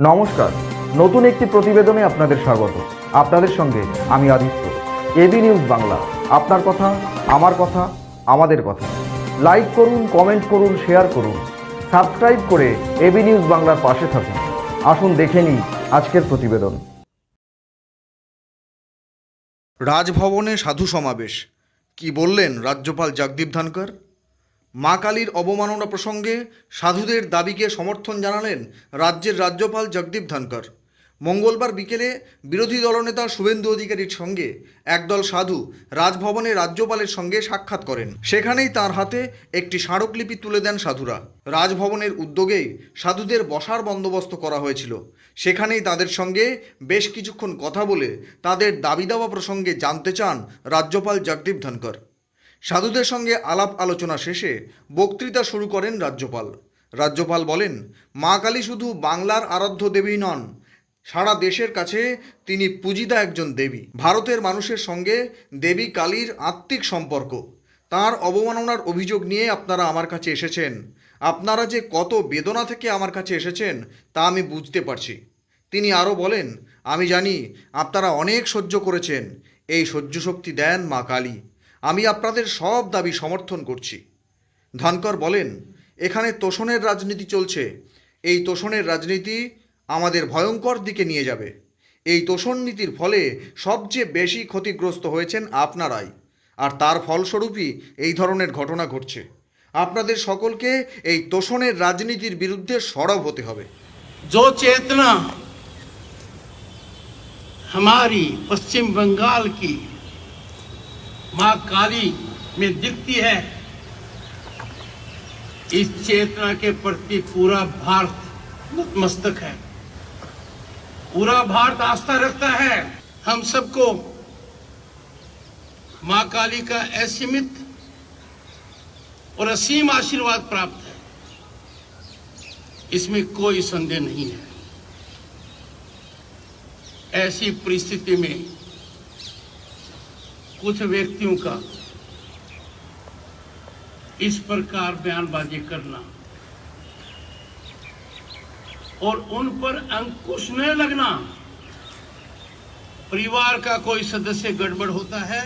নমস্কার, নতুন একটি প্রতিবেদনে আপনাদের স্বাগত। আপনাদের সঙ্গে আমি আদিত্য। এবি নিউজ বাংলা, আপনার কথা, আমার কথা, আমাদের কথা। লাইক করুন, কমেন্ট করুন, শেয়ার করুন, সাবস্ক্রাইব করে এবি নিউজ বাংলার পাশে থাকুন। আসুন দেখে নিই আজকের প্রতিবেদন। রাজভবনে সাধু সমাবেশ, কি বললেন রাজ্যপাল জগদীপ ধনকর? মা কালীর অবমাননা প্রসঙ্গে সাধুদের দাবিকে সমর্থন জানালেন রাজ্যের রাজ্যপাল জগদীপ ধনকর। মঙ্গলবার বিকেলে বিরোধী দলনেতা শুভেন্দু অধিকারীর সঙ্গে একদল সাধু রাজভবনে রাজ্যপালের সঙ্গে সাক্ষাৎ করেন। সেখানেই তার হাতে একটি স্মারকলিপি তুলে দেন সাধুরা। রাজভবনের উদ্যোগেই সাধুদের বসার বন্দোবস্ত করা হয়েছিল। সেখানেই তাদের সঙ্গে বেশ কিছুক্ষণ কথা বলে তাদের দাবি দাওয়া প্রসঙ্গে জানতে চান রাজ্যপাল জগদীপ ধনকর। সাধুদের সঙ্গে আলাপ আলোচনা শেষে বক্তৃতা শুরু করেন রাজ্যপাল বলেন, মা কালী শুধু বাংলার আরাধ্য দেবী নন, সারা দেশের কাছে তিনি পূজিতা একজন দেবী। ভারতের মানুষের সঙ্গে দেবী কালীর আত্মিক সম্পর্ক। তার অবমাননার অভিযোগ নিয়ে আপনারা আমার কাছে এসেছেন। আপনারা যে কত বেদনা থেকে আমার কাছে এসেছেন তা আমি বুঝতে পারছি। তিনি আরও বলেন, আমি জানি আপনারা অনেক সহ্য করেছেন। এই সহ্য শক্তি দেন মা কালী। আমি আপনাদের সব দাবি সমর্থন করছি। ধনকর বলেন, এখানে তোষণের রাজনীতি চলছে। এই তোষণের রাজনীতি আমাদের ভয়ঙ্কর দিকে নিয়ে যাবে। এই তোষণ নীতির ফলে সবচেয়ে বেশি ক্ষতিগ্রস্ত হয়েছেন আপনারাই, আর তার ফলস্বরূপই এই ধরনের ঘটনা ঘটছে। আপনাদের সকলকে এই তোষণের রাজনীতির বিরুদ্ধে সরব হতে হবে। जो चेतना हमारी पश्चिम बंगाल की मां काली में दिखती है, इस चेतना के प्रति पूरा भारत नतमस्तक है। पूरा भारत आस्था रखता है। हम सबको मां काली का असीमित और असीम आशीर्वाद प्राप्त है, इसमें कोई संदेह नहीं है। ऐसी परिस्थिति में कुछ व्यक्तियों का इस प्रकार बयानबाजी करना और उन पर अंकुश न लगना, परिवार का कोई सदस्य गड़बड़ होता है,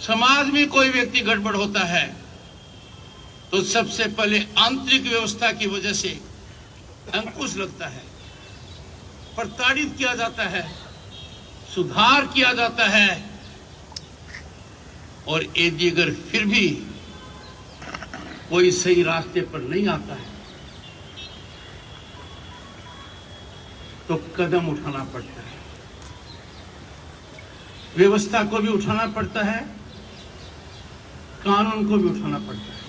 समाज में कोई व्यक्ति गड़बड़ होता है, तो सबसे पहले आंतरिक व्यवस्था की वजह से अंकुश लगता है, प्रताड़ित किया जाता है, सुधार किया जाता है, और यदि अगर फिर भी कोई सही रास्ते पर नहीं आता है तो कदम उठाना पड़ता है। व्यवस्था को भी उठाना पड़ता है, कानून को भी उठाना पड़ता है।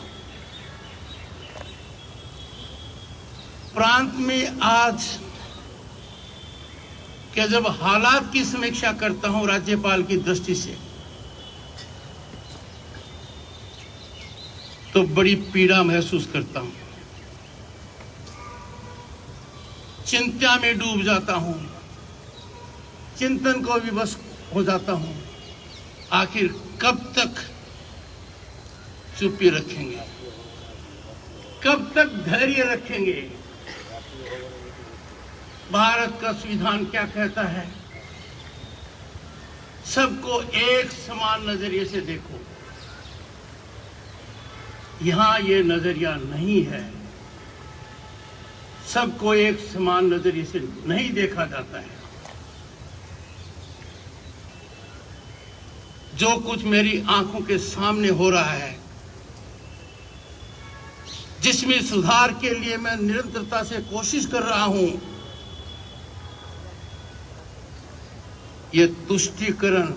प्रांत में आज के जब हालात की समीक्षा करता हूं राज्यपाल की दृष्टि से, तो बड़ी पीड़ा महसूस करता हूं, चिंता में डूब जाता हूं, चिंतन को विवश हो जाता हूं। आखिर कब तक चुप्पी रखेंगे, कब तक धैर्य रखेंगे? भारत का संविधान क्या कहता है? सबको एक समान नजरिए से देखो। यहां ये नजरिया नहीं है। सबको एक समान नजरिए से नहीं देखा जाता है। जो कुछ मेरी आंखों के सामने हो रहा है, जिसमें सुधार के लिए मैं निरंतरता से कोशिश कर रहा हूं, ये तुष्टीकरण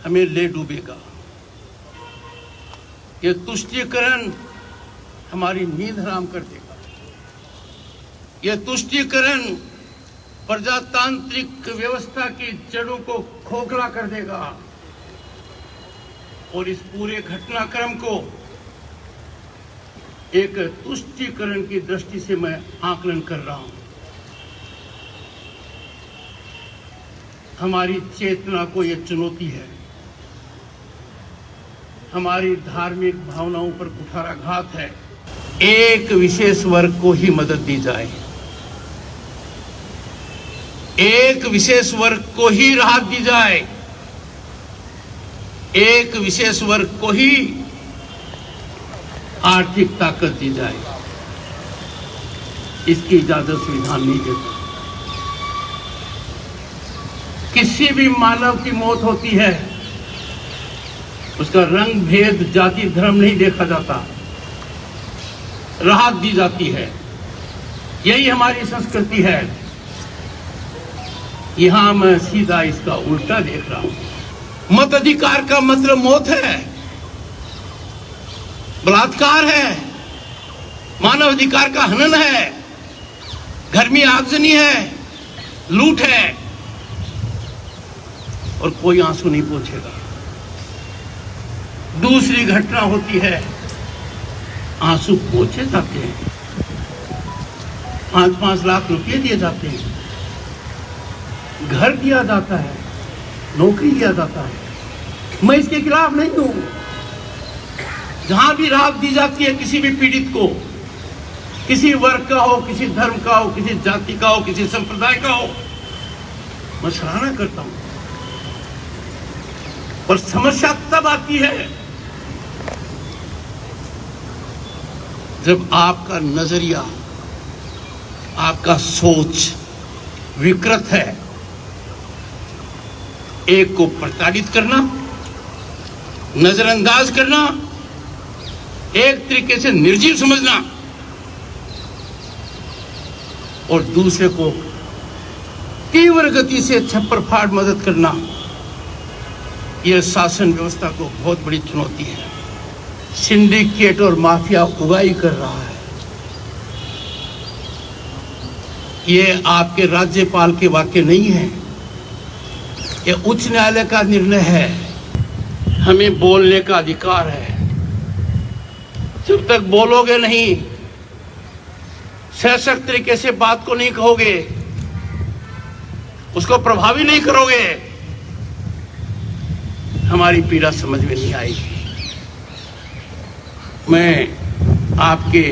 हमें ले डूबेगा। ये तुष्टीकरण हमारी नींद हराम कर देगा। ये तुष्टीकरण प्रजातांत्रिक व्यवस्था की जड़ों को खोखला कर देगा, और इस पूरे घटनाक्रम को एक तुष्टीकरण की दृष्टि से मैं आकलन कर रहा हूं। हमारी चेतना को यह चुनौती है। हमारी धार्मिक भावनाओं पर कुठाराघात है। एक विशेष वर्ग को ही मदद दी जाए, एक विशेष वर्ग को ही राहत दी जाए, एक विशेष वर्ग को ही आर्थिक ताकत दी जाए, इसकी इजाजत संविधान नहीं देता। किसी भी मानव की मौत होती है, उसका रंग भेद जाति धर्म नहीं देखा जाता, राहत दी जाती है। यही हमारी संस्कृति है। यहां मैं सीधा इसका उल्टा देख रहा हूं। मत अधिकार का मतलब मौत है, बलात्कार है, मानव अधिकार का हनन है, घर में आगजनी है, लूट है, और कोई आंसू नहीं पोंछेगा। दूसरी घटना होती है, आंसू पोंछे जाते हैं, 5-5 लाख रुपए दिए जाते हैं, घर दिया जाता है, नौकरी दिया जाता है। मैं इसके खिलाफ नहीं हूं। जहां भी राहत दी जाती है किसी भी पीड़ित को, किसी वर्ग का हो, किसी धर्म का हो, किसी जाति का हो, किसी संप्रदाय का हो, मैं सराहना करता हूं। और समस्या तब आती है जब आपका नजरिया, आपका सोच विकृत है। एक को प्रताड़ित करना, नजरअंदाज करना, एक तरीके से निर्जीव समझना, और दूसरे को तीव्र गति से छप्पर फाड़ मदद करना, यह शासन व्यवस्था को बहुत बड़ी चुनौती है। सिंडिकेट और माफिया उगाई कर रहा है। ये आपके राज्यपाल के वाक्य नहीं है, ये उच्च न्यायालय का निर्णय है। हमें बोलने का अधिकार है। जब तक बोलोगे नहीं, सशक्त तरीके से बात को नहीं कहोगे, उसको प्रभावी नहीं करोगे, हमारी पीड़ा समझ में नहीं आएगी। मैं आपके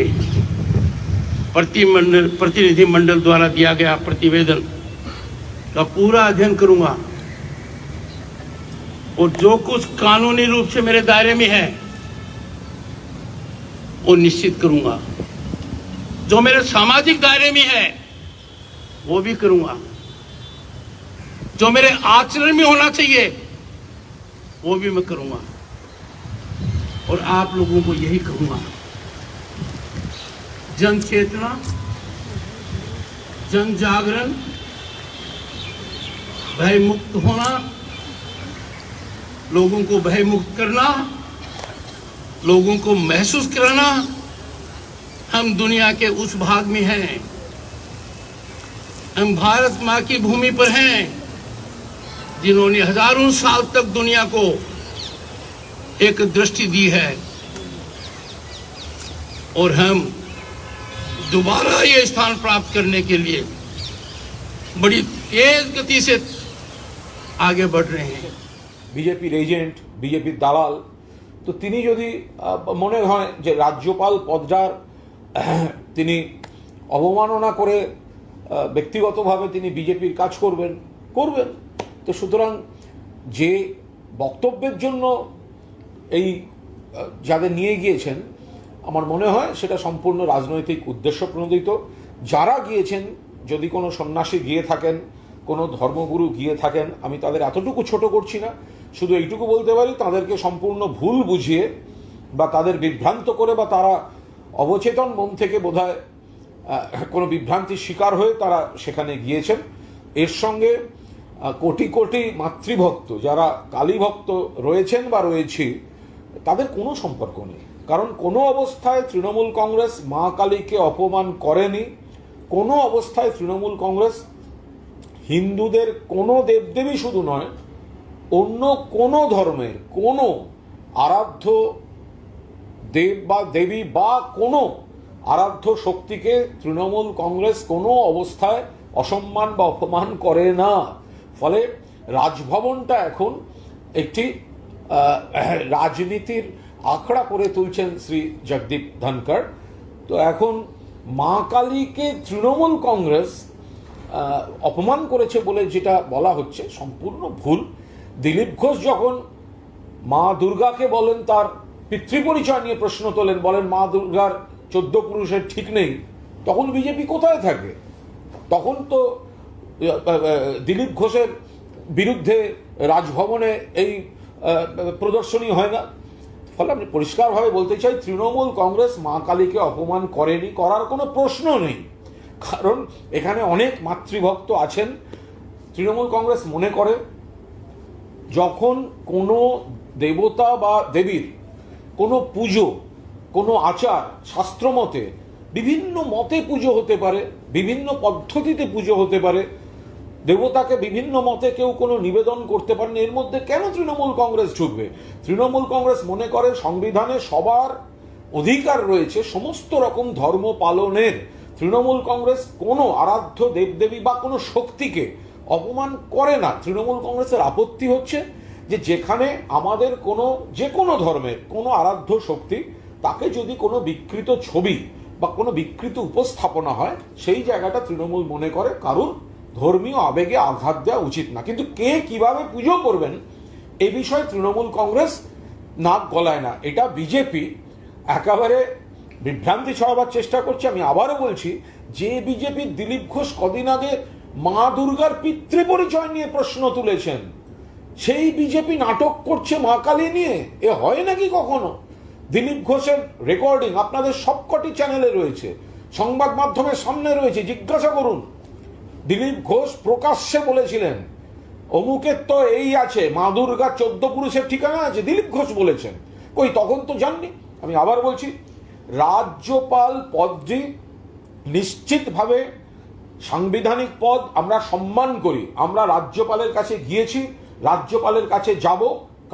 प्रतिनिधि मंडल द्वारा दिया गया प्रतिवेदन का पूरा अध्ययन करूंगा, और जो कुछ कानूनी रूप से मेरे दायरे में है वो निश्चित करूंगा। जो मेरे सामाजिक दायरे में है वो भी करूंगा। जो मेरे आचरण में होना चाहिए वो भी मैं करूंगा। और आप लोगों को यही कहूंगा, जन चेतना, जन जागरण, भय मुक्त होना, लोगों को भय मुक्त करना, लोगों को महसूस कराना। हम दुनिया के उस भाग में हैं, हम भारत माँ की भूमि पर हैं, जिन्होंने हजारों साल तक दुनिया को एक दृष्टि दी है, और हम दोबारा ये स्थान प्राप्त करने के लिए बड़ी तेज गति से आगे बढ़ रहे हैं। বিজেপির এজেন্ট, বিজেপির দালাল, তো তিনি যদি মনে হয় যে রাজ্যপাল পদটার তিনি অবমাননা করে ব্যক্তিগতভাবে তিনি বিজেপির কাজ করবেন, তো সুতরাং যে বক্তব্যের জন্য এই যাদের নিয়ে গিয়েছেন, আমার মনে হয় সেটা সম্পূর্ণ রাজনৈতিক উদ্দেশ্য প্রণোদিত। যারা গিয়েছেন, যদি কোনো সন্ন্যাসী গিয়ে থাকেন, কোনো ধর্মগুরু গিয়ে থাকেন, আমি তাদের এতটুকু ছোট করছি না, শুধু এইটুকু বলতে পারি তাদেরকে সম্পূর্ণ ভুল বুঝিয়ে বা তাদের বিভ্রান্ত করে বা তারা অবচেতন মন থেকে বোধহয় কোনো বিভ্রান্তির শিকার হয়ে তারা সেখানে গিয়েছেন। এর সঙ্গে কোটি কোটি মাতৃভক্ত যারা কালী ভক্ত রয়েছেন বা রয়েছি, তাদের কোনো সম্পর্ক নেই। কারণ কোনো অবস্থায় তৃণমূল কংগ্রেস মা কালীকে অপমান করেনি, কোনো অবস্থায় তৃণমূল কংগ্রেস হিন্দুদের কোনো দেবদেবী শুধু নয়, অন্য কোনো ধর্মের কোনো আরাধ্য দেব বা দেবী বা কোনো আরাধ্য শক্তিকে তৃণমূল কংগ্রেস কোনো অবস্থায় অসম্মান বা অপমান করে না। ফলে রাজভবনটা এখন একটি রাজনীতির আখড়া করে তুলছেন শ্রী জগদীপ ধনকড়। তো এখন মা কালীকে তৃণমূল কংগ্রেস অপমান করেছে বলে যেটা বলা হচ্ছে সম্পূর্ণ ভুল। দিলীপ ঘোষ যখন মা দুর্গাকে বলেন, তার পিতৃপরিচয় নিয়ে প্রশ্ন তোলেন, বলেন মা দুর্গার 14 পুরুষের ঠিক নেই, তখন বিজেপি কোথায় থাকে? তখন তো দিলীপ ঘোষের বিরুদ্ধে রাজভবনে এই প্রদর্শনী হয় না। ফলে আমি পরিষ্কারভাবে বলতে চাই, তৃণমূল কংগ্রেস মা কালীকে অপমান করেনি, করার কোনো প্রশ্ন নেই। কারণ এখানে অনেক মাতৃভক্ত আছেন। তৃণমূল কংগ্রেস মনে করে যখন কোনো দেবতা বা দেবীর কোনো পুজো, কোনো আচার, শাস্ত্রমতে বিভিন্ন মতে পুজো হতে পারে, বিভিন্ন পদ্ধতিতে পুজো হতে পারে, দেবতাকে বিভিন্ন মতে কেউ কোনো নিবেদন করতে পারেন, এর মধ্যে কেন তৃণমূল কংগ্রেস ঢুকবে? তৃণমূল কংগ্রেস মনে করে সংবিধানে সবার অধিকার রয়েছে সমস্ত রকম ধর্ম পালনের। তৃণমূল কংগ্রেস কোনো আরাধ্য দেবদেবী বা কোনো শক্তিকে অপমান করে না। তৃণমূল কংগ্রেসের আপত্তি হচ্ছে যে যেখানে আমাদের যে কোনো ধর্মের কোনো আরাধ্য শক্তি, তাকে যদি কোনো বিকৃত ছবি বা কোনো বিকৃত উপস্থাপনা হয়, সেই জায়গাটা তৃণমূল মনে করে কারুর ধর্মীয় আবেগে আঘাত দেওয়া উচিত না। কিন্তু কে কিভাবে পুজো করবেন এ বিষয়ে তৃণমূল কংগ্রেস নাক গলায় না। এটা বিজেপি একেবারে বিভ্রান্তি ছড়াবার চেষ্টা করছে। আমি আবারও বলছি, যে বিজেপির দিলীপ ঘোষ কদিন আগে মা দুর্গার পিতৃপরিচয় নিয়ে প্রশ্ন তুলেছেন, সেই বিজেপি নাটক করছে মা কালী নিয়ে। এ হয় নাকি কখনো? দিলীপ ঘোষের রেকর্ডিং আপনাদের সবকটি চ্যানেলে রয়েছে, সংবাদ মাধ্যমের সামনে রয়েছে, জিজ্ঞাসা করুন। দিলীপ ঘোষ প্রকাশ্যে বলেছিলেন অমুকের তো এই আছে, মা দুর্গার 14 পুরুষের ঠিকানা আছে, দিলীপ ঘোষ বলেছেন। কই তখন তো জাননি। আমি আবার বলছি, রাজ্যপাল পদটি নিশ্চিতভাবে সাংবিধানিক পদ, আমরা সম্মান করি। আমরা রাজ্যপালের কাছে গিয়েছি, রাজ্যপালের কাছে যাব,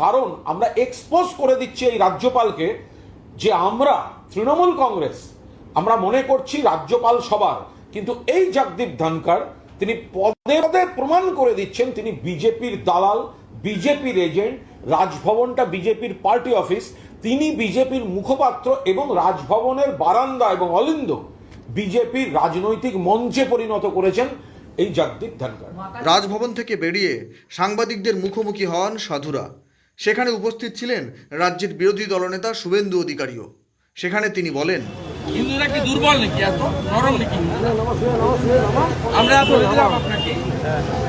কারণ আমরা এক্সপোজ করে দিচ্ছি এই রাজ্যপালকে যে আমরা তৃণমূল কংগ্রেস, আমরা মনে করছি রাজ্যপাল সবার। কিন্তু এই জগদীপ ধনখড় তিনি পদে পদে প্রমাণ করে দিচ্ছেন তিনি বিজেপির দালাল, বিজেপির এজেন্ট। রাজভবনটা বিজেপির পার্টি অফিস, তিনি বিজেপির মুখপাত্র, এবং রাজভবনের বারান্দা এবং অলিন্দ বিজেপির রাজনৈতিক মঞ্চে পরিণত করেছেন এই জগদীপ ধনখড়। রাজভবন থেকে বেরিয়ে সাংবাদিকদের মুখোমুখি হন সাধুরা। সেখানে উপস্থিত ছিলেন রাজ্যের বিরোধী দলনেতা শুভেন্দু অধিকারীও। সেখানে তিনি বলেন, হিন্দুরা কি দুর্বল নাকি, এত নরম নাকি? আমরা বলেছিলাম আপনাকে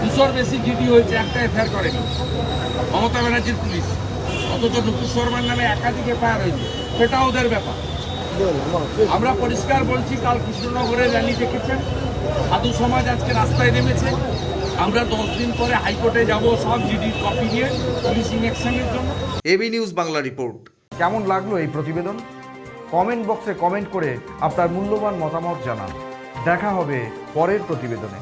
200-র বেশি জিডি হয়েছে, একটা এফআইআর করেনি মমতা ব্যানার্জির পুলিশ, অথচ নুপুর শর্মার নামে একাধিক এফআইআর হয়েছে, সেটা ওদের ব্যাপার। আমরা পরিষ্কার বলছি, কাল কৃষ্ণনগরের র্যালি দেখেছেন, সাধু সমাজ আজকে রাস্তায় নেমেছে। আমরা 10 দিন পরে হাইকোর্টে যাব সব জিডির কপি নিয়ে পুলিশিং অ্যাকশনের জন্য। AB news Bangla report. কেমন লাগলো এই প্রতিবেদন? কমেন্ট বক্সে কমেন্ট করে আপনার মূল্যবান মতামত জানান। দেখা হবে পরের প্রতিবেদনে।